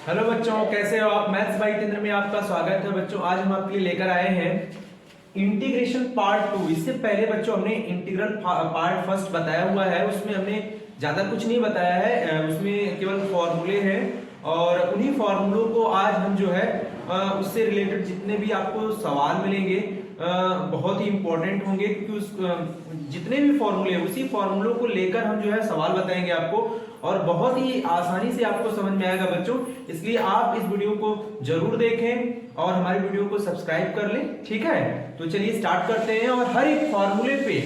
Hello बच्चों, कैसे हो आप। मैथ्स बाय जितेंद्र में आपका स्वागत है। बच्चों आज हम आपके लिए लेकर आए हैं इंटीग्रेशन पार्ट 2। इससे पहले बच्चों हमने इंटीग्रल पार्ट फर्स्ट बताया हुआ है, उसमें हमने ज्यादा कुछ नहीं बताया है, उसमें केवल फॉर्मूले हैं और उन्हीं फॉर्मूलों को आज हम जो है उससे रिलेटेड जितने भी आपको सवाल मिलेंगे बहुत ही इंपॉर्टेंट होंगे, क्योंकि उस जितने भी फॉर्मूले हैं उसी फॉर्मूलों को लेकर हम जो है सवाल बताएंगे आपको, और बहुत ही आसानी से आपको समझ में आएगा बच्चों। इसलिए आप इस वीडियो को जरूर देखें और हमारी वीडियो को सब्सक्राइब कर लें, ठीक है। तो चलिए स्टार्ट करते हैं और हर एक फॉर्मूले पे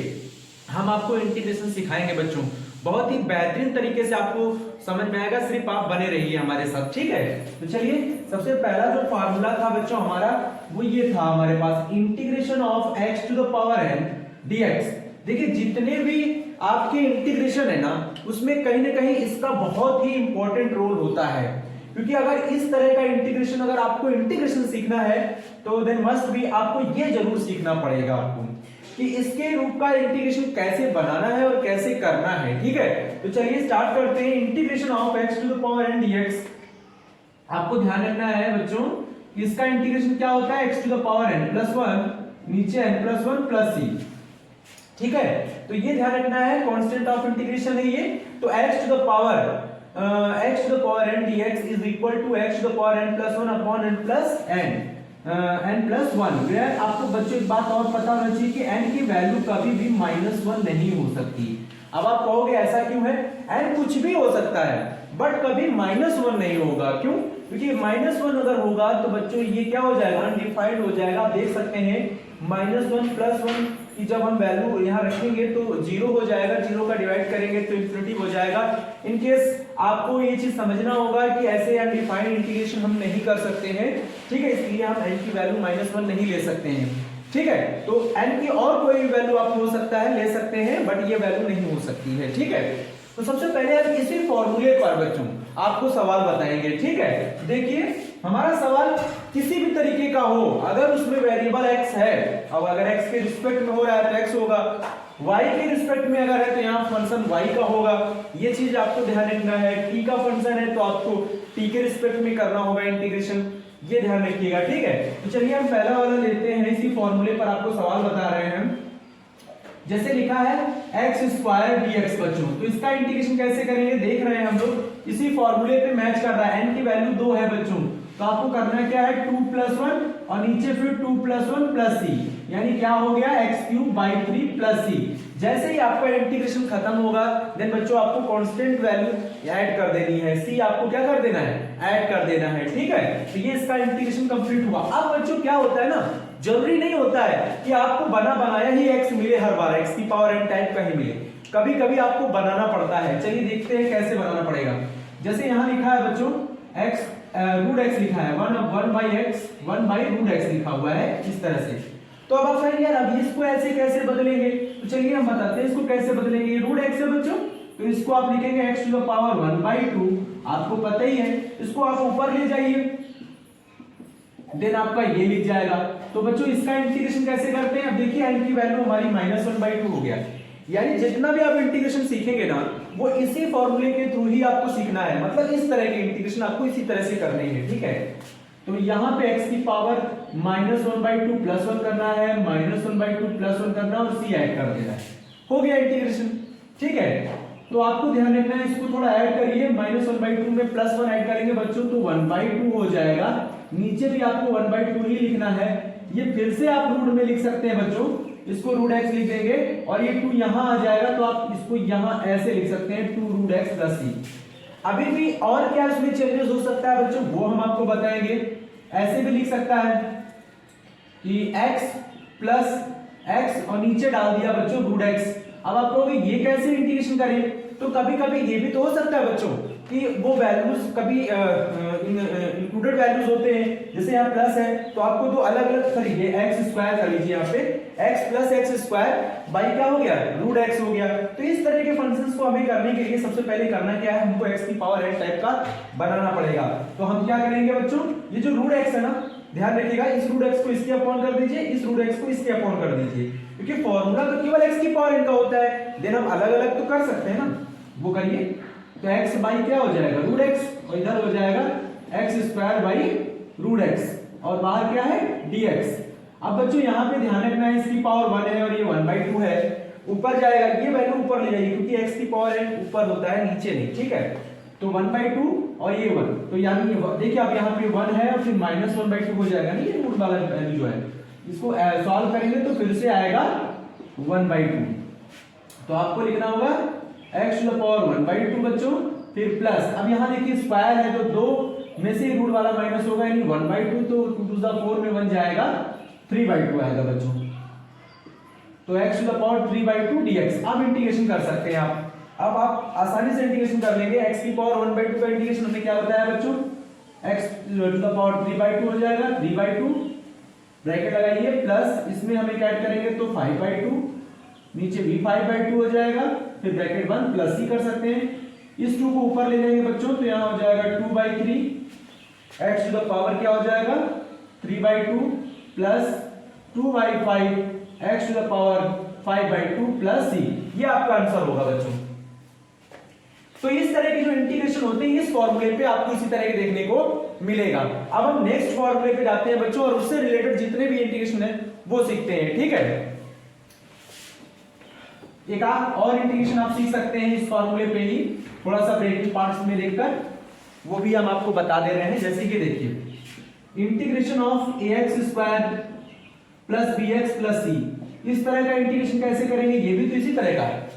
हम आपको इंटीग्रेशन सिखाएंगे बच्चों, बहुत ही बेहतरीन तरीके से आपको समझ में आएगा। सिर्फ आप बने रहिए हमारे साथ, ठीक है। तो चलिए सबसे पहला जो फार्मूला था बच्चों हमारा वो ये था हमारे पास, integration of x to the power n dx। देखिए जितने भी आपके इंटीग्रेशन है ना उसमें कहीं ना कहीं इसका बहुत ही इंपॉर्टेंट रोल होता है, क्योंकि अगर इस तरह का इंटीग्रेशन, अगर आपको इंटीग्रेशन सीखना है तो देन मस्ट बी आपको ये जरूर सीखना पड़ेगा आपको कि इसके रूप का इंटीग्रेशन कैसे बनाना है और कैसे करना है, ठीक है। तो चलिए स्टार्ट करते हैं। Integration of x to the power n dx, आपको ध्यान रखना है बच्चों इसका इंटीग्रेशन क्या होता है, x to the power n plus 1 नीचे n प्लस 1 प्लस c, ठीक है। तो ये ध्यान रखना है, कांस्टेंट ऑफ इंटीग्रेशन है ये। तो x to the power n dx is equal to x to the power n plus 1 upon n plus n plus 1, where आपको बच्चों एक बात और पता होना चाहिए कि n की वैल्यू कभी भी -1 नहीं हो सकती। अब आप कहोगे ऐसा क्यों है, n कुछ भी हो सकता है बट कभी -1 नहीं होगा। क्यों? क्योंकि -1 अगर होगा तो बच्चों ये क्या हो जाएगा, अनडिफाइंड हो जाएगा। आप देख सकते हैं -1 प्लस 1 की जब हम वैल्यू यहाँ रखेंगे तो 0 हो जाएगा, 0 का डिवाइड करेंगे तो इंफिनिटी हो जाएगा। इन केस आपको ये चीज समझना होगा कि ऐसे अनडिफाइंड इंटीग्रेशन हम नहीं कर सकते हैं, ठीक है। इसलिए हम n की वैल्यू -1 नहीं ले सकते हैं, ठीक है। तो n की और कोई वैल्यू आप हो सकता है ले सकते हैं, बट ये वैल्यू नहीं हो सकती है, ठीक है। तो सबसे पहले हम इसी फॉर्मूले पर बच्चों आपको सवाल बताएंगे, ठीक है। देखिए हमारा सवाल किसी भी तरीके का हो, अगर उसमें वेरिएबल x है, अब अगर x के रिस्पेक्ट में हो रहा है तो x होगा, y के रिस्पेक्ट में अगर है तो यहाँ फंक्शन y का होगा। ये चीज आपको ध्यान रखना है। t का फंक्शन है तो आपको t के रिस्पेक्ट में करना होगा इंटीग्रेशन, ये ध्यान रखिएगा, ठीक है। तो चलिए हम पहला वाला लेते हैं, इसी फॉर्मूले पर आपको सवाल बता रहे हैं। जैसे लिखा है x स्क्वायर dx बच्चों, तो इसका इंटीग्रेशन कैसे करेंगे देख रहे हैं हम लोग, इसी फॉर्मूले पे मैच कर रहा है। n की वैल्यू 2 है बच्चों, तो आपको करना क्या है 2 प्लस 1 और नीचे फिर 2 प्लस 1 प्लस c, यानी क्या हो गया x cube by 3 plus c। जैसे ही आपका इंटीग्रेशन खत्म होगा देन बच्चों आपको कांस्टेंट वैल्यू ऐड कर देनी है, c आपको क्या कर देना है, ऐड कर देना है, ठीक है। तो ये इसका इंटीग्रेशन कंप्लीट हुआ। अब बच्चों क्या होता है ना, जरूरी नहीं होता है कि आपको बना बनाया ही x मिले हर बार, x की पावर n टाइप का ही मिले, कभी कभी आपको बनाना पड़ता है। चलिए देखते हैं कैसे बनाना पड़ेगा। जैसे यहाँ लिखा है बच्चों x रूट x लिखा है, 1 by x 1 by root x लिखा हुआ है इस तरह से। तो अब आप कहेंगे यार अब इसको ऐसे कैसे बदलेंगे, तो चलिए हम बताते हैं इसको कैसे बदलेंगे। रूट x है बच्चों, तो इसको आप लिखेंगे x to the power 1 by 2, आपको पता ही है। इसको आप ऊपर ले जाइए, देन आपका ये लिख जाएगा। तो बच्चों इसका इंटीग्रेशन कैसे करते हैं, अब देखिए n की वैल्यू हमारी -1/2 हो गया, यानी जितना भी आप इंटीग्रेशन सीखेंगे ना वो इसी फॉर्मूले के थ्रू ही आपको सीखना है, मतलब इस तरह के इंटीग्रेशन आपको इसी तरह से करने हैं, ठीक है। तो यहाँ पे x की पावर -1/2 प्लस 1 करना है, -1/2 प्लस 1 करना और c ऐड कर देना है, हो गया इंटीग्रेशन, ठीक है। तो आपको ध्यान रखना है, इसको थोड़ा ऐड करिए, -1/2 में प्लस 1 ऐड करेंगे बच्चों तो 1/2 हो जाएगा। नीचे भी आपको 1/2 ही लिखना है, ये फिर से आप रूट में लिख सकते हैं बच्चों, इसको रूट x लिख देंगे और ये 2 यहां आ जाएगा तो आप इसको यहां ऐसे लिख सकते हैं 2 रूट x प्लस c। अभी भी और क्या इसमें चेंजेस हो सकता है बच्चों वो हम आपको बताएंगे। ऐसे भी लिख सकता है कि x प्लस x और नीचे डाल दिया बच्चों रूट x। अब आप कहोगे ये कैसे इंटीग्रेशन करें, तो कभी कभी ये भी तो हो सकता है बच्चों कि वो वैल्यूज कभी इंक्लूडेड वैल्यूज होते हैं, जैसे यहाँ प्लस है तो आपको दो अलग अलग करिए, x स्क्वायर कर लीजिए, यहाँ पे x plus x square by क्या हो गया रूट x हो गया। तो इस तरह के फंक्शंस को हमें करने के लिए सबसे पहले करना क्या है, हमको x की पावर n टाइप का बनाना पड़ेगा। तो हम क्या करेंगे बच्चों, ये जो रूट x है ना, ध्यान रखिएगा इस रूट x को इसके अपॉन कर दीजिए, इस रूट x को इसके अपॉन कर दीजिए, क्योंकि फॉर्मूला तो केवल x की पावर n का होता है, देन हम अलग अलग तो कर सकते हैं ना, वो करिए। तो x बाई क्या हो जाएगा रूट x और इधर हो जाएगा x square by root x और बाहर क्या है dx। अब बच्चों यहाँ पे ध्यान रखना है इसकी पावर 1 है और ये 1/2 है, ऊपर जाएगा ये वैल्यू ऊपर ले जाएगी क्योंकि x की पावर n ऊपर होता है नीचे नहीं, ठीक है। तो 1/2 और ये 1, तो यानी देखिए अब यहाँ पे 1 है और फिर -1/2 हो जाएगा नहीं, ये रूट वाला वैल्यू जो है इसको सॉल्व करेंगे तो फिर से आएगा 1/2। तो आपको लिखना होगा x टू द पावर 1/2 बच्चों, फिर प्लस अब यहाँ देखिए स्क्वायर है तो दो में से रूट वाला माइनस होगा यानी 1/2, तो 2 टू द 4 में बन जाएगा 3/2 आएगा बच्चों। तो x to the power 3/2 dx। अब इंटीग्रेशन कर सकते हैं आप, अब आप आसानी से इंटीग्रेशन कर लेंगे। x की पावर 1/2 का इंटीग्रेशन हमने क्या बताया बच्चों, x टू द पावर 3/2 हो जाएगा, 3/2 ब्रैकेट लगाइए प्लस इसमें हम एक ऐड करेंगे तो 5/2, नीचे भी 5/2 हो जाएगा, फिर ब्रैकेट बंद प्लस ही कर सकते हैं। इस 2 को ऊपर ले जाएंगे बच्चों तो यहाँ हो जाएगा 2/3, x टू द पावर क्या हो जाएगा 3/2 plus 2/5 x to the power 5/2 plus c, ये आपका आंसर होगा बच्चों। तो इस तरह के जो इंटीग्रेशन होते हैं इस फॉर्मूले पे आपको इसी तरह के देखने को मिलेगा। अब हम नेक्स्ट फॉर्मूले पे जाते हैं बच्चों और उससे रिलेटेड जितने भी इंटीग्रेशन है वो सीखते हैं, ठीक है। एक और इंटीग्रेशन आप सीख सकते हैं इस फॉर्मूले पे ही, थोड़ा सा प्रैक्टिस पार्ट्स में देखकर, वो भी हम आपको बता दे रहे हैं। जैसे कि देखिए integration of ax² plus bx plus c, इस तरह का इंटीग्रेशन कैसे करेंगे, ये भी तो इसी तरह का है,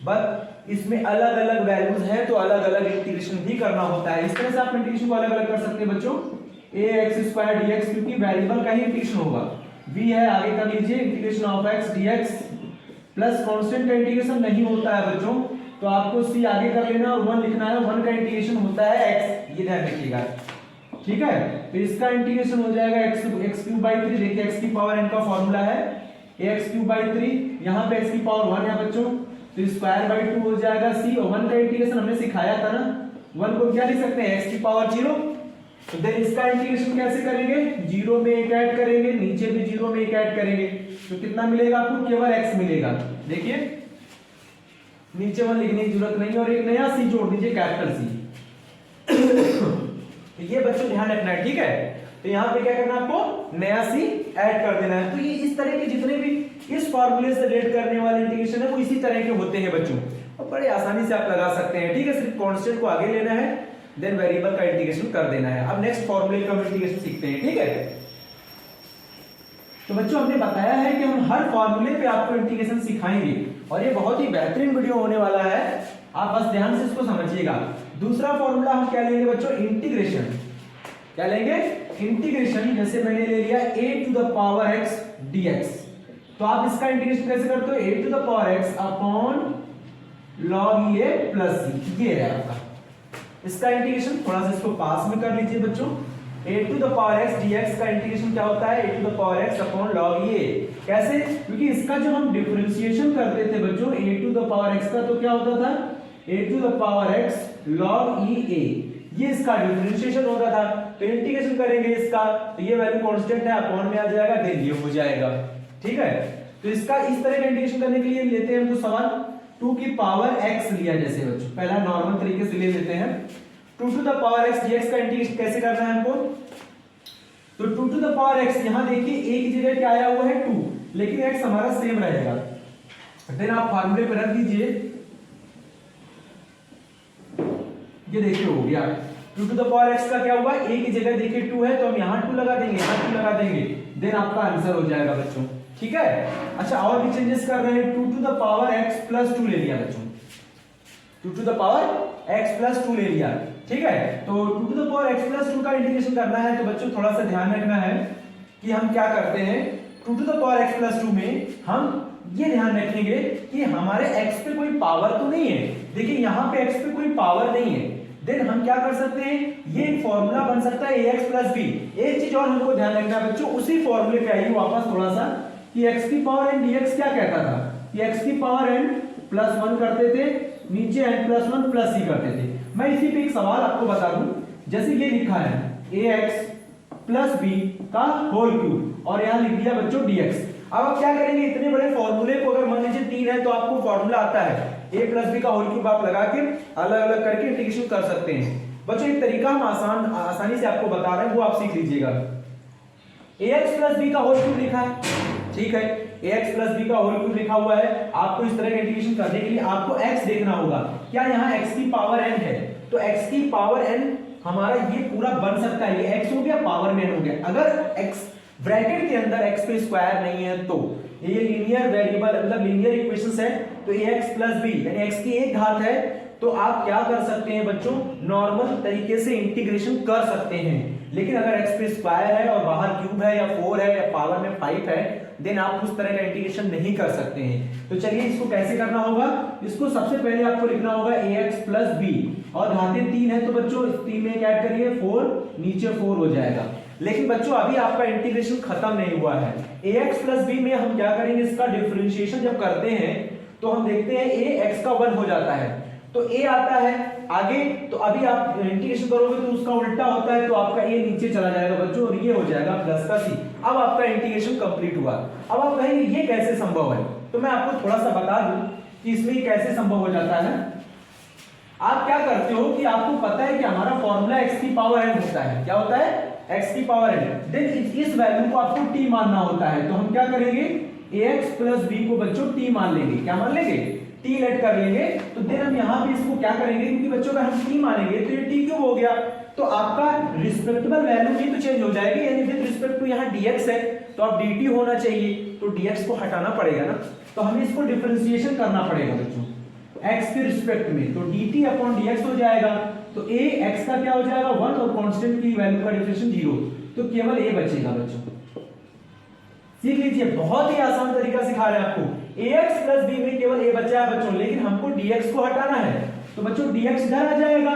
बट इसमें अलग अलग वैल्यूज हैं तो अलग अलग इंटीग्रेशन भी करना होता है। इस तरह से आप इंटीग्रेशन को अलग अलग कर सकते हैं बच्चों, ax² dx क्योंकि वेरिएबल का ही इंटीग्रेशन होगा, v है आगे कर लीजिए integration of x dx plus constant का इंटीग्रेशन नहीं होता है बच्चों, तो आपको c आगे कर लेना और 1 लिखना है, 1 का इंटीग्रेशन होता है x, ये ध्यान रखिएगा, ठीक है। तो इसका इंटीग्रेशन हो जाएगा x³ 3, देखिए x की पावर n का फॉर्मूला है ax³ यहाँ पे x की पावर 1 है बच्चों, तो स्क्वायर बाई 2 हो जाएगा c, और 1 का इंटीग्रेशन हमने सिखाया था ना, 1 को क्या लिख सकते हैं x की पावर 0, तो देन इसका इंटीग्रेशन कैसे करेंगे, 0 में एक ऐड करेंगे, नीचे भी 0 में एक ऐड करेंगे, तो कितना मिलेगा आपको, केवल x मिलेगा। देखिए नीचे 1 लिखने की जरूरत नहीं और एक नया c जोड़ दीजिए, कैपिटल C। ये बच्चों ध्यान रखना है, ठीक है। तो यहाँ पे क्या करना है आपको, नया c ऐड कर देना है। तो ये इस तरह के जितने भी इस फॉर्मूले से रिलेट करने वाले इंटीग्रेशन है वो इसी तरह के होते हैं बच्चों, और बड़े आसानी से आप लगा सकते हैं, ठीक है। सिर्फ कांस्टेंट को आगे लेना है, देन वेरिएबल का इंटीग्रेशन कर देना है। अब नेक्स्ट फॉर्मूले का इंटीग्रेशन सीखते हैं, ठीक है। तो बच्चों हमने बताया है कि हम हर फॉर्मूले पे आपको इंटीग्रेशन सिखाएंगे और ये बहुत ही बेहतरीन वीडियो होने वाला है, आप बस ध्यान से इसको समझिएगा। दूसरा फॉर्मूला हम क्या लेंगे बच्चों, इंटीग्रेशन, क्या लेंगे, इंटीग्रेशन। जैसे मैंने ले लिया a to the power x dx, तो आप इसका इंटीग्रेशन कैसे करते हो, a to the power x upon log a plus c, ये है आपका इसका इंटीग्रेशन। थोड़ा सा इसको पास में कर लीजिए बच्चों, a to the power x dx का इंटीग्रेशन क्या होता है, a to the power x upon log a। कैसे, क्योंकि इसका जब हम डिफरेंशिएशन करते थे बच्चों a to the power x का, तो क्या होता था, a to the power x log e a, ये इसका डिफरेंशिएशन होता था। तो इंटीग्रेशन करेंगे इसका, तो ये वैल्यू कांस्टेंट है, अपॉन में आ जाएगा, देन ये हो जाएगा, ठीक है। तो इसका इस तरह का इंटीग्रेशन करने के लिए लेते हैं हमको सवाल 2 की पावर x लिया, जैसे बच्चों पहला नॉर्मल तरीके से ले लेते हैं। 2 to the power x dx का इंटीग्रेशन कैसे करना है हमको, तो 2 टू द पावर x, यहां देखिए a की जगह क्या आया हुआ है 2, लेकिन x हमारा सेम रहेगा, देन आप फार्मूले पे रख दीजिए, ये देखिए हो गया 2 टू द पावर x का क्या हुआ, a की जगह देखिए 2 है तो हम यहां 2 लगा देंगे, यहां 2 लगा देंगे, देन आपका आंसर हो जाएगा बच्चों, ठीक है। अच्छा और भी चेंजेस कर रहे हैं, 2 to the power x plus 2 ले लिया बच्चों, 2 to the power x plus 2 ले लिया, ठीक है। तो 2 to the power x plus 2 का इंटीग्रेशन करना है, तो बच्चों थोड़ा सा ध्यान रखना है कि हम क्या करते हैं, 2 to the power x plus 2 में हम ये ध्यान रखेंगे कि हमारे x पे कोई पावर तो नहीं है, देखिए यहाँ पे x पे कोई पावर नहीं है, देन हम क्या कर सकते हैं, ये एक फॉर्मूला बन सकता है ax प्लस b। एक चीज और हमको ध्यान रखना है बच्चों, उसी फॉर्मूले पे आइए वापस थोड़ा सा, कि x की पावर n dx क्या कहता था, कि x की पावर n प्लस 1 करते थे, नीचे n प्लस 1 प्लस c करते थे। मैं इसी पे एक सवाल आपको बता दूं, जैसे ये लिखा है ax प्लस b का होल क्यूब और यहाँ लिख दिया बच्चों dx। अब आप क्या करेंगे, इतने बड़े फॉर्मूले को अगर मान लीजिए 3 है तो आपको फॉर्मूला आता है a प्लस बी का होल क्यूब, आप लगा के अलग अलग करके इंटीग्रेशन कर सकते हैं। बच्चों एक तरीका हम आसानी से आपको बता रहे हैं, वो आप सीख लीजिएगा। ax प्लस बी का होल क्यूब लिखा है, ठीक है, ax प्लस बी का होल क्यूब लिखा हुआ है। आपको इस तरह का इंटीग्रेशन करने के लिए आपको x देखना होगा, क्या यहाँ x की पावर n है, तो x की पावर n हमारा ये पूरा बन सकता है, ये x हो गया पावर में n हो गया। अगर x ब्रैकेट के अंदर x पे स्क्वायर नहीं है तो ये लीनियर वेरिएबल मतलब लीनियर इक्वेशंस है, तो ax प्लस बी यानी x की एक घात है, तो आप क्या कर सकते हैं बच्चों, नॉर्मल तरीके से इंटीग्रेशन कर सकते हैं। लेकिन अगर x पे स्क्वायर है और बाहर क्यूब है या 4 है या पावर में 5 है, देन आप उस तरह का इंटीग्रेशन नहीं कर सकते हैं। तो चलिए इसको कैसे करना होगा, इसको सबसे पहले आपको लिखना होगा ax प्लस बी, और घातें 3 है तो बच्चों 3 में ऐड करिए 4, नीचे 4 हो जाएगा। लेकिन बच्चों अभी आपका इंटीग्रेशन खत्म नहीं हुआ है। ax प्लस बी में हम क्या करेंगे, इसका डिफरेंशिएशन जब करते हैं तो हम देखते हैं a x का 1 हो जाता है, तो a आता है आगे, तो अभी आप इंटीग्रेशन करोगे तो उसका उल्टा होता है, तो आपका a नीचे चला जाएगा बच्चों, और ये हो जाएगा प्लस का c। अब आपका इंटीग्रेशन कंप्लीट हुआ। अब आप कहेंगे ये कैसे संभव है, तो मैं आपको थोड़ा सा बता दूं कि इसमें ये कैसे संभव हो जाता है। आप क्या करते हो कि आपको पता है कि हमारा फॉर्मूला x की पावर n होता है, क्या होता है, x की पावर n, देन इस वैल्यू को आपको t मानना होता है। तो हम क्या करेंगे, ax प्लस b को बच्चों t मान लेंगे, क्या मान लेंगे, t लेट कर लेंगे। तो देन हम यहाँ भी इसको क्या करेंगे, क्योंकि बच्चों का हम t मानेंगे तो ये t क्यूब हो गया, तो आपका रिस्पेक्टेबल वैल्यू भी तो चेंज हो जाएगी, यानी विद रिस्पेक्ट टू यहाँ dx है तो अब dt होना चाहिए, तो dx को हटाना पड़ेगा ना, तो हमें इसको डिफरेंशिएशन करना पड़ेगा बच्चों x के रिस्पेक्ट में, तो dt अपॉन dx हो जाएगा, तो a x का क्या हो जाएगा 1 और कांस्टेंट की वैल्यू का डिफरेंशिएशन 0, तो केवल a बचेगा बच्चों। सीख लीजिए, बहुत ही आसान तरीका सिखा रहे हैं आपको। ax प्लस b में केवल a बचा है बच्चों, लेकिन हमको dx को हटाना है, तो बच्चों dx इधर आ जाएगा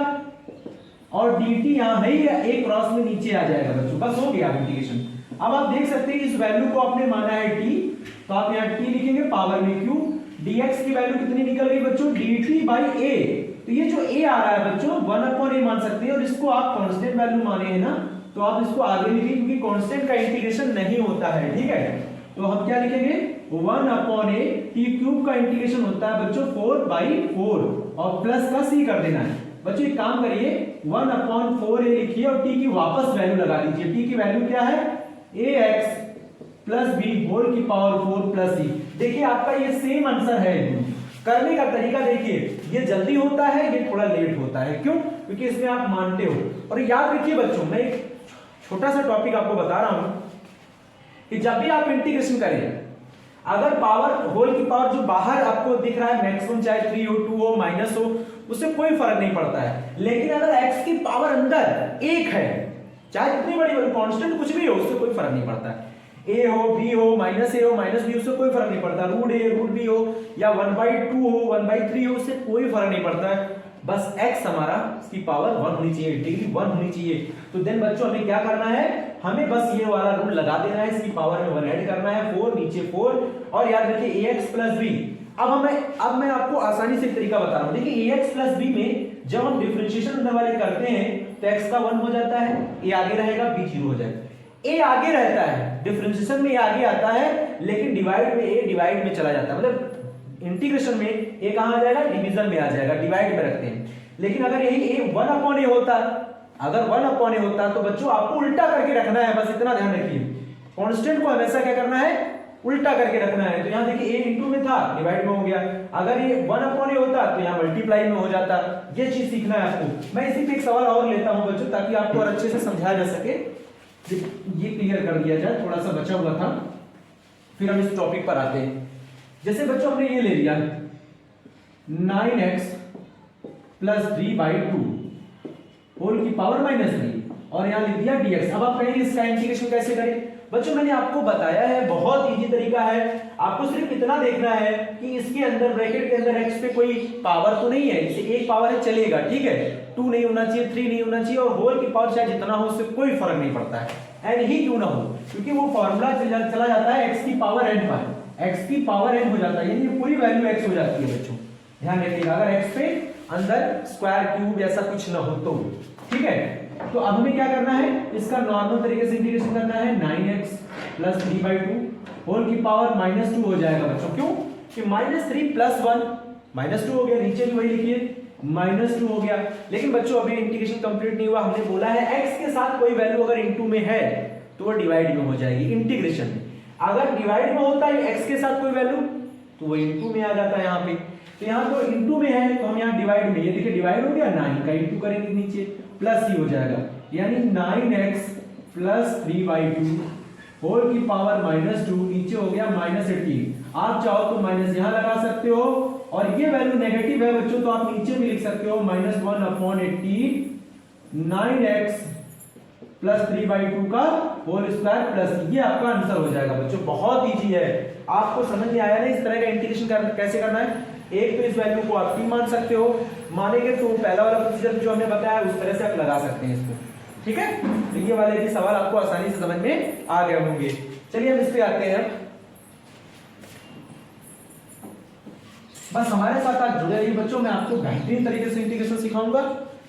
और dt यहां है ही, a क्रॉस में नीचे आ जाएगा बच्चों, बस हो गया इंटीग्रेशन। अब आप देख सकते हैं इस वैल्यू को आपने माना है t, तो आप यहाँ t लिखेंगे पावर में q, dx की वैल्यू कितनी निकल गई बच्चों, dt बाई a, तो ये जो a आ रहा है बच्चों 1 अपॉन a मान सकते हैं, और इसको आप कांस्टेंट वैल्यू माने हैं ना, तो आप इसको आगे लिखिए, क्योंकि कांस्टेंट का इंटीग्रेशन नहीं होता है, ठीक है। तो हम क्या लिखेंगे, 1 अपॉन a, t क्यूब का इंटीग्रेशन होता है बच्चों 4 बाई 4, और प्लस का c कर देना है। बच्चों एक काम करिए, 1 अपॉन 4a लिखिए और t की वापस वैल्यू लगा दीजिए। t की वैल्यू क्या है, ax प्लस बी होल की पावर 4 प्लस सी। देखिए आपका ये सेम आंसर है, करने का तरीका देखिए, ये जल्दी होता है, ये थोड़ा लेट होता है, क्यों, क्योंकि इसमें आप मानते हो। और याद रखिए बच्चों, मैं एक छोटा सा टॉपिक आपको बता रहा हूं कि जब भी आप इंटीग्रेशन करें, अगर पावर होल की पावर जो बाहर आपको दिख रहा है मैक्सिमम, चाहे 3 हो 2 हो माइनस हो, उससे कोई फर्क नहीं पड़ता है। लेकिन अगर x की पावर अंदर 1 है, चाहे कितनी बड़ी बड़ी कांस्टेंट कुछ भी हो, उससे कोई फर्क नहीं पड़ता है। a हो b हो माइनस a हो माइनस b, उससे कोई फर्क नहीं पड़ता। रूट a रूट b हो या 1/2 हो 1/3 हो, उससे कोई फर्क नहीं पड़ता है। बस x हमारा इसकी पावर 1 होनी चाहिए, डिग्री 1 होनी चाहिए। तो देन बच्चों हमें क्या करना है, हमें बस ये वाला रूल लगा देना है, इसकी पावर में 1 ऐड करना है, 4 नीचे 4, और याद रखिए ax प्लस b। अब मैं आपको आसानी से एक तरीका बता रहा हूं। देखिए ax प्लस b में जब हम डिफरेंशिएशन अंदर वाले करते हैं तो x का 1 हो जाता है, a आगे रहेगा, b 0 हो जाएगा। a आगे रहता है, डिफरेंशिएशन में a आगे आता है, लेकिन डिवाइड में a डिवाइड में चला जाता है, मतलब इंटीग्रेशन में a कहां आ जाएगा, डिवीजन में आ जाएगा, डिवाइड में रखते हैं। लेकिन अगर यही a 1 अपॉन a होता, अगर 1 अपॉन a होता तो बच्चों आपको उल्टा करके रखना है, बस इतना ध्यान रखिए। कांस्टेंट को हमेशा क्या करना है, उल्टा करके रखना है। तो यहां देखिए a इंटू में था, डिवाइड में हो गया। अगर ये 1 अपॉन a होता तो यहां मल्टीप्लाई में हो जाता। ये चीज सीखना है आपको। मैं इसी पे एक सवाल और लेता हूं बच्चों, ताकि आपको और अच्छे से समझाया जा सके, ये क्लियर कर दिया जाए, थोड़ा सा बचा हुआ था, फिर हम इस टॉपिक पर आते हैं। जैसे बच्चों हमने ये ले लिया 9x प्लस 3/2 होल की पावर -3, और यहां लिख दिया dx। अब आप कहेंगे इसका इंटीग्रेशन कैसे करें। बच्चों मैंने आपको बताया है, बहुत इजी तरीका है। आपको सिर्फ इतना देखना है कि इसके अंदर ब्रैकेट के अंदर x पे कोई पावर तो नहीं है, इसे एक पावर है चलेगा, ठीक है, 2 नहीं होना चाहिए, 3 नहीं होना चाहिए, और होल की पावर चाहे जितना हो उससे कोई फर्क नहीं पड़ता है, एन ही क्यों ना हो, क्योंकि वो फॉर्मूला चला जाता है x की पावर n पर, x की पावर n हो जाता है, यानी पूरी वैल्यू x हो जाती है बच्चों। ध्यान रखिएगा, अगर x पे अंदर स्क्वायर क्यूब ऐसा कुछ ना हो तो, ठीक है। तो अब हमें क्या करना है, इसका नॉर्मल तरीके से इंटीग्रेशन करना है। 9x प्लस 3/2 होल की पावर -2 हो जाएगा बच्चों, क्यों कि -3 प्लस 1 -2 हो गया, नीचे भी वही लिखिए -2 हो गया। लेकिन बच्चों अभी इंटीग्रेशन कंप्लीट नहीं हुआ, हमने बोला है x के साथ कोई वैल्यू अगर इनटू में है तो वो डिवाइड में हो जाएगी इंटीग्रेशन में। अगर डिवाइड में होता है x के साथ कोई वैल्यू तो वो इनटू में आ जाता है यहाँ पे। तो यहाँ तो इनटू में है तो हम यहाँ डिवाइड में, ये देखिए डिवाइड हो गया, 9 का इनटू करेंगे नीचे प्लस ही हो जाएगा, यानी 9x प्लस 3/2 होल की पावर -2, नीचे हो गया -18। आप चाहो तो माइनस यहाँ लगा सकते हो, और ये वैल्यू नेगेटिव है बच्चों तो आप नीचे भी लिख सकते हो -1/18 9x प्लस 3/2 का होल स्क्वायर प्लस, ये आपका आंसर हो जाएगा बच्चों। बहुत इजी है, आपको समझ में आया ना इस तरह का इंटीग्रेशन कैसे करना है। एक तो इस वैल्यू को आप t मान सकते हो, मानेंगे तो पहला वाला प्रोसीजर जो हमने बताया उस तरह से आप लगा सकते हैं इसको, ठीक है। तो ये वाले भी सवाल आपको आसानी से समझ में आ गए होंगे। चलिए हम इस पे आते हैं। बस हमारे साथ आज जुड़े रहिए बच्चों, मैं आपको बेहतरीन तरीके से इंटीग्रेशन सिखाऊंगा,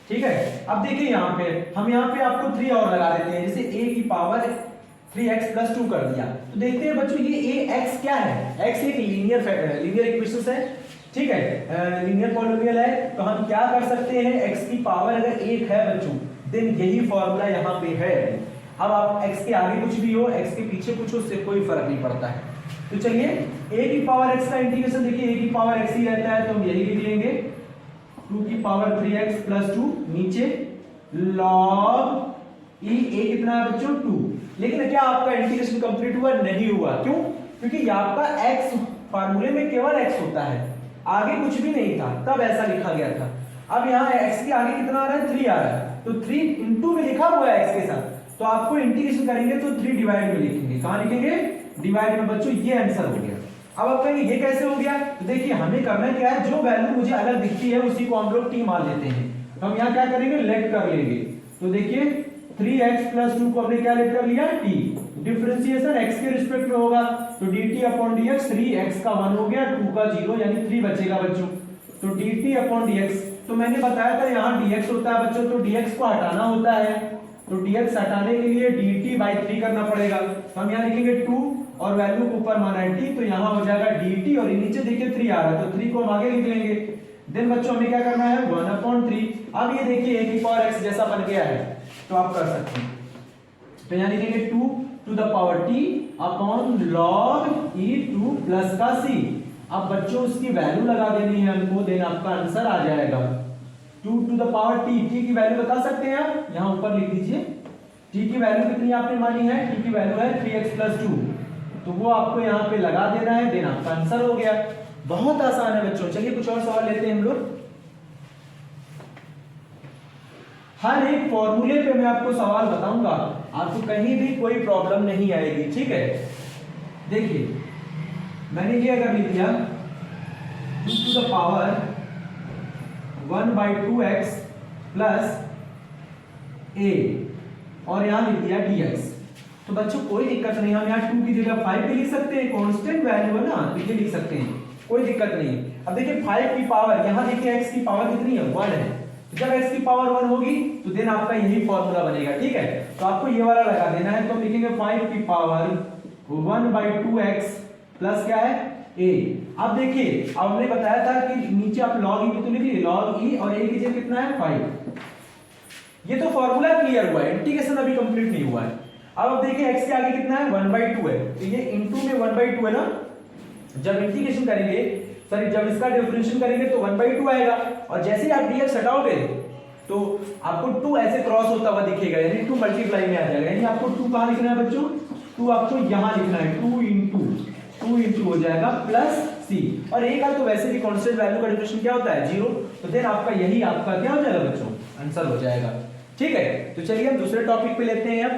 ठीक है। अब देखिए यहाँ पे आपको 3 और लगा देते हैं, जैसे a की पावर 3x प्लस 2 कर दिया। तो देखते हैं बच्चों ये ax क्या है। x एक लीनियर इक्वेशन है, ठीक है, लीनियर पॉलिनोमियल है। तो हम क्या कर सकते हैं, x की पावर अगर 1 है बच्चों देन यही फॉर्मूला यहाँ पे है। अब आप x के आगे कुछ भी हो, x के पीछे कुछ हो, उससे कोई फर्क नहीं पड़ता है। तो चलिए a की पावर x का इंटीग्रेशन देखिए, a की पावर x ही रहता है तो हम यही लिख लेंगे 2 की पावर 3x प्लस 2 नीचे log a कितना है बच्चों 2। लेकिन क्या आपका इंटीग्रेशन कंप्लीट हुआ? नहीं हुआ। क्यों? क्योंकि आपका x फार्मूले में केवल x होता है, आगे कुछ भी नहीं था, तब ऐसा लिखा गया था। अब यहाँ x के आगे कितना आ रहा है? 3 आ रहा है, तो 3 इंटू में लिखा हुआ है x के साथ, तो आपको इंटीग्रेशन करेंगे तो 3 डिवाइड में लिखेंगे। कहां लिखेंगे? डिवाइड में बच्चों। ये आंसर हो गया। अब आप कहेंगे ये कैसे हो गया? तो देखिए हमें करना क्या है, जो वैल्यू मुझे अलग दिखती है उसी को हम लोग t मान लेते हैं। तो हम यहाँ क्या करेंगे, लेट कर लेंगे। तो देखिए 3x प्लस 2 को हमने क्या लेट कर लिया? t। डिफरेंशिएशन x के रिस्पेक्ट में होगा तो dt अपॉन dx, 3x का 1 हो गया, 2 का 0, यानी 3 बचेगा बच्चों। तो dt अपॉन dx, तो मैंने बताया था यहाँ dx होता है बच्चों, तो dx को हटाना होता है, तो dx हटाने के लिए dt बाई 3 करना पड़ेगा। तो हम यहाँ लिखेंगे 2 और वैल्यू को ऊपर माना है t, तो यहाँ हो जाएगा dt, और नीचे देखिए 3 आ रहा है तो 3 को हम आगे लिख लेंगे। देन बच्चों हमें क्या करना है? 1/3। अब ये देखिए a की पावर x जैसा बन गया है, तो आप कर सकते हैं। तो यहाँ लिखेंगे 2 to the power t upon log e2 plus का c। अब बच्चों उसकी वैल्यू लगा देनी है हमको, देन आपका आंसर आ जाएगा 2 to the power t। t की वैल्यू बता सकते हैं आप, यहाँ ऊपर लिख दीजिए। t की वैल्यू कितनी आपने मानी है? t की वैल्यू है 3x प्लस 2, तो वो आपको यहाँ पे लगा देना है, देन आपका आंसर हो गया। बहुत आसान है बच्चों। चलिए कुछ और सवाल लेते हैं हम लोग। हर एक फॉर्मूले पे मैं आपको सवाल बताऊंगा, आपको कहीं भी कोई प्रॉब्लम नहीं आएगी, ठीक है। देखिए मैंने ये अगर लिख दिया 2 to the power 1/2x plus a और यहां लिख दिया dx, तो बच्चों कोई दिक्कत नहीं, हम यहाँ 2 की जगह 5 भी लिख सकते हैं, कांस्टेंट वैल्यू है ना, तो ये लिख सकते हैं, कोई दिक्कत नहीं। अब देखिए 5 की पावर, यहाँ देखिए x की पावर कितनी है? 1 है, जब x की पावर 1 होगी तो देन आपका यही फॉर्मूला बनेगा, ठीक है। तो आपको ये वाला लगा देना है, तो हम लिखेंगे 5 की पावर 1/2x प्लस क्या है? a। अब देखिए अब हमने बताया था कि नीचे आप log e तो लिख लीजिए, log e और a की जगह कितना है? 5। ये तो फॉर्मूला क्लियर हुआ है, इंटीग्रेशन अभी कंप्लीट नहीं हुआ है। अब देखिए x के आगे कितना है? 1/2 है, तो ये इनटू में 1/2 है ना, जब इंटीग्रेशन करेंगे, सॉरी जब इसका डिफरेंशिएशन करेंगे तो 1/2 आएगा, और जैसे ही आप dx हटाओगे तो आपको 2 ऐसे क्रॉस होता हुआ दिखेगा, यानी 2 मल्टीप्लाई में आ जाएगा। यानी आपको 2 कहां लिखना है बच्चों? 2 आपको यहां लिखना है, 2 इंटू हो जाएगा प्लस c, और a का तो वैसे भी कांस्टेंट वैल्यू का डिफरेंशिएशन क्या होता है? 0। तो देन आपका यही आपका क्या हो जाएगा बच्चों? आंसर हो जाएगा, ठीक है। तो चलिए हम दूसरे टॉपिक पे लेते हैं।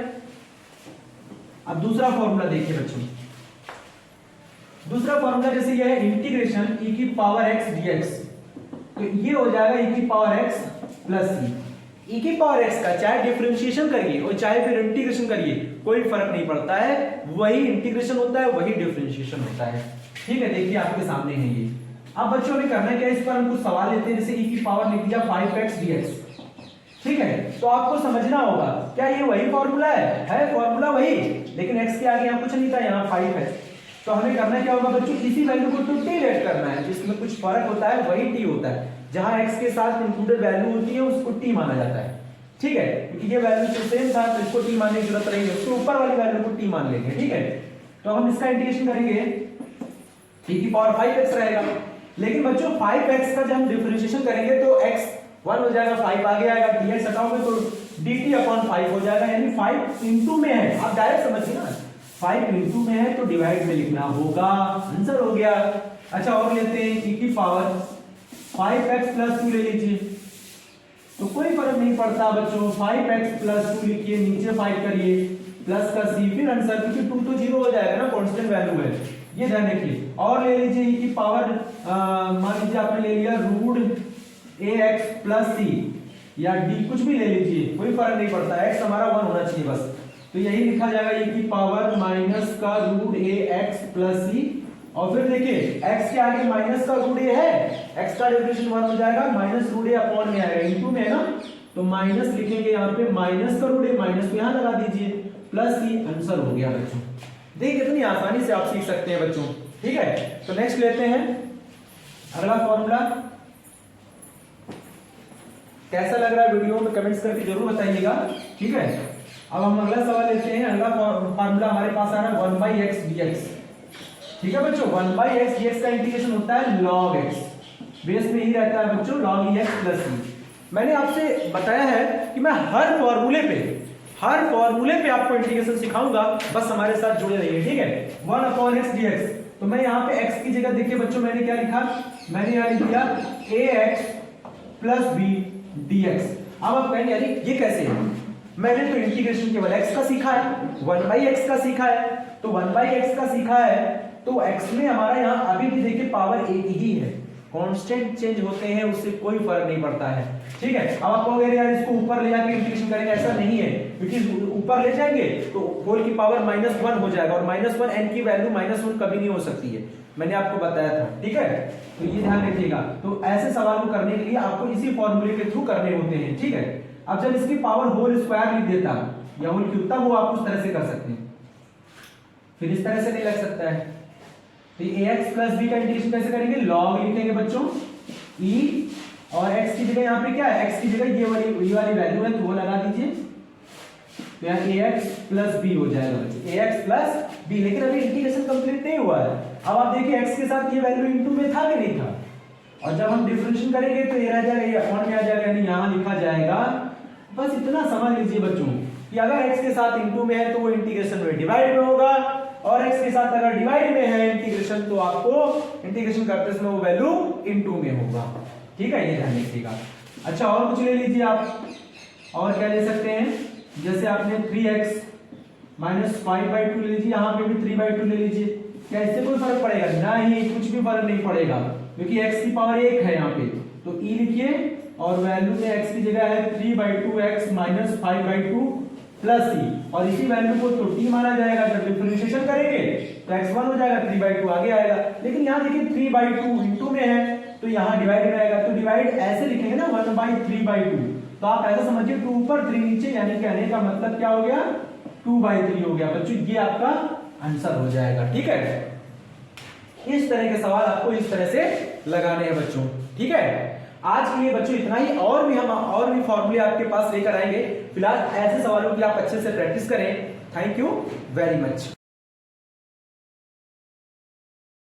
अब दूसरा फॉर्मूला देखिए बच्चों, दूसरा फॉर्मूला जैसे ये है इंटीग्रेशन e की पावर x dx, तो ये हो जाएगा e की power x plus c। e की पावर x का चाहे डिफरेंशिएशन करिए और चाहे फिर इंटीग्रेशन करिए, कोई फर्क नहीं पड़ता है, वही इंटीग्रेशन होता है, वही डिफरेंशिएशन होता है, ठीक है। देखिए आपके सामने है ये। अब बच्चों हमें करना क्या है, इस पर हम कुछ सवाल लेते हैं। जैसे e की पावर लिख दिया 5x dx, ठीक है। तो आपको समझना होगा क्या ये वही फॉर्मूला है फॉर्मूला वही, लेकिन x के आगे यहाँ कुछ नहीं था, यहाँ 5 है। तो हमें करना क्या होगा बच्चों, इसी वैल्यू को तो t लेट करना है, जिसमें कुछ फर्क होता है वही t होता है। जहां x के साथ इंक्लूडेड वैल्यू होती है उसको t माना जाता है, ठीक है, क्योंकि ये वैल्यू तो सेम था तो इसको t मानने की जरूरत नहीं है, उसके ऊपर वाली वैल्यू को t मान लेंगे, ठीक है। तो हम इसका इंटीग्रेशन करेंगे, e की पावर 5x रहेगा, लेकिन बच्चों 5x का जब हम डिफरेंशिएशन करेंगे तो x 1 हो जाएगा, 5 आगे आएगा, dx हटाओगे तो dt अपॉन 5 हो जाएगा, यानी 5 इनटू में है, आप डायरेक्ट समझिए ना, 5 इनटू में है तो डिवाइड में लिखना होगा, आंसर हो गया। अच्छा और लेते हैं e की पावर 5x प्लस 2 ले लीजिए, तो कोई फर्क नहीं पड़ता बच्चों, 5x प्लस 2 लिखिए, नीचे 5 करिए, प्लस का c, फिर आंसर, क्योंकि 2 तो 0 हो जाएगा ना, कांस्टेंट वैल्यू है, ये ध्यान रखिए। और ले लीजिए e की पावर, मान लीजिए आपने ले लिया रूट ax प्लस c या d, कुछ भी ले लीजिए, कोई फर्क नहीं पड़ता, x हमारा 1 होना चाहिए बस, तो यही लिखा जाएगा e की पावर माइनस का रूट ax प्लस c, और फिर देखिए x के आगे माइनस का रूट a है, x का डिफरेंशिएशन 1 हो जाएगा, माइनस रूट a अपॉन में आएगा, इनटू में है ना, तो माइनस लिखेंगे यहाँ पे, माइनस का रूट a, माइनस को यहाँ लगा दीजिए, प्लस c, आंसर हो गया बच्चों। देखिए कितनी आसानी से आप सीख सकते हैं बच्चों, ठीक है। तो नेक्स्ट लेते हैं अगला फॉर्मूला, कैसा लग रहा है वीडियो में कमेंट्स करके जरूर बताइएगा, ठीक है। अब हम अगला सवाल लेते हैं, अगला फॉर्मूला हमारे पास आ रहा है 1/x dx, ठीक है बच्चों। 1/x dx का इंटीग्रेशन होता है log x, बेस में ही रहता है बच्चों log x प्लस c। मैंने आपसे बताया है कि मैं हर फॉर्मूले पे आपको इंटीग्रेशन सिखाऊंगा, बस हमारे साथ जुड़े रहिए, ठीक है। 1/x dx, तो मैं यहाँ पे x की जगह देखिए बच्चों मैंने क्या लिखा, मैंने यहाँ लिख दिया ax प्लस b dx। अब आप कहेंगे यार ये कैसे है, मैंने तो इंटीग्रेशन केवल x का सीखा है, 1/x का सीखा है, तो 1/x का सीखा है तो x में हमारा यहाँ अभी भी देखिए पावर एक ही है, कांस्टेंट चेंज होते हैं उससे कोई फर्क नहीं पड़ता है, ठीक है। अब आप कहोगे यार इसको ऊपर ले जाके इंटीग्रेशन करेंगे, ऐसा नहीं है, क्योंकि ऊपर ले जाएंगे तो होल की पावर -1 हो जाएगा, और -1 n की वैल्यू -1 कभी नहीं हो सकती है, मैंने आपको बताया था, ठीक है। तो ये ध्यान रखिएगा, तो ऐसे सवाल को करने के लिए आपको इसी फॉर्मूले के थ्रू करने होते हैं, ठीक है। अब जब इसकी पावर होल स्क्वायर लिख देता या होल क्यूब, तब वो आप उस तरह से कर सकते हैं, फिर इस तरह से नहीं लग सकता है। तो ax प्लस b का इंटीग्रेशन कैसे करेंगे, log लिखेंगे बच्चों e, और x की जगह यहाँ पे क्या है, x की जगह ये वाली वैल्यू है तो वो लगा दीजिए, तो यहाँ ax प्लस b हो जाएगा बच्चों, ax प्लस b। लेकिन अभी इंटीग्रेशन कंप्लीट नहीं हुआ है, अब आप देखिए x के साथ ये वैल्यू इनटू में था कि नहीं था, और जब हम डिफरेंशिएशन करेंगे तो ये रह जाएगा, ये अपॉन में आ जाएगा, यानी यहाँ लिखा जाएगा। बस इतना समझ लीजिए बच्चों कि अगर x के साथ इनटू में है तो वो इंटीग्रेशन में डिवाइड में होगा, और x के साथ अगर डिवाइड में है इंटीग्रेशन तो आपको इंटीग्रेशन करते समय वो वैल्यू इनटू में होगा, ठीक है, ये ध्यान रखिएगा। अच्छा और कुछ ले लीजिए आप, और क्या ले सकते हैं, जैसे आपने 3x माइनस 5/2 ले लीजिए, यहाँ पे भी 3/2 ले लीजिए, क्या इससे कोई फर्क पड़ेगा, नहीं, कुछ भी फर्क नहीं पड़ेगा, क्योंकि x की पावर 1 है यहाँ पे, तो e लिखिए, और वैल्यू में x की जगह है 3/2x माइनस 5/2 प्लस c, और इसी वैल्यू को तो t माना जाएगा, जब डिफरेंशिएशन करेंगे तो x 1 हो जाएगा, 3/2 आगे आएगा, लेकिन यहाँ देखिए 3/2 इनटू में है तो यहाँ डिवाइड में आएगा, तो डिवाइड ऐसे लिखेंगे ना 1/3/2, तो आप ऐसा समझिए 2 ऊपर 3 नीचे, यानी कहने का मतलब क्या हो गया, 2/3 हो गया बच्चों, ये आपका आंसर हो जाएगा, ठीक है। इस तरह के सवाल आपको इस तरह से लगाने हैं बच्चों, ठीक है। आज के लिए बच्चों इतना ही, और भी फॉर्मूले आपके पास लेकर आएंगे, फिलहाल ऐसे सवालों की आप अच्छे से प्रैक्टिस करें। Thank you very much.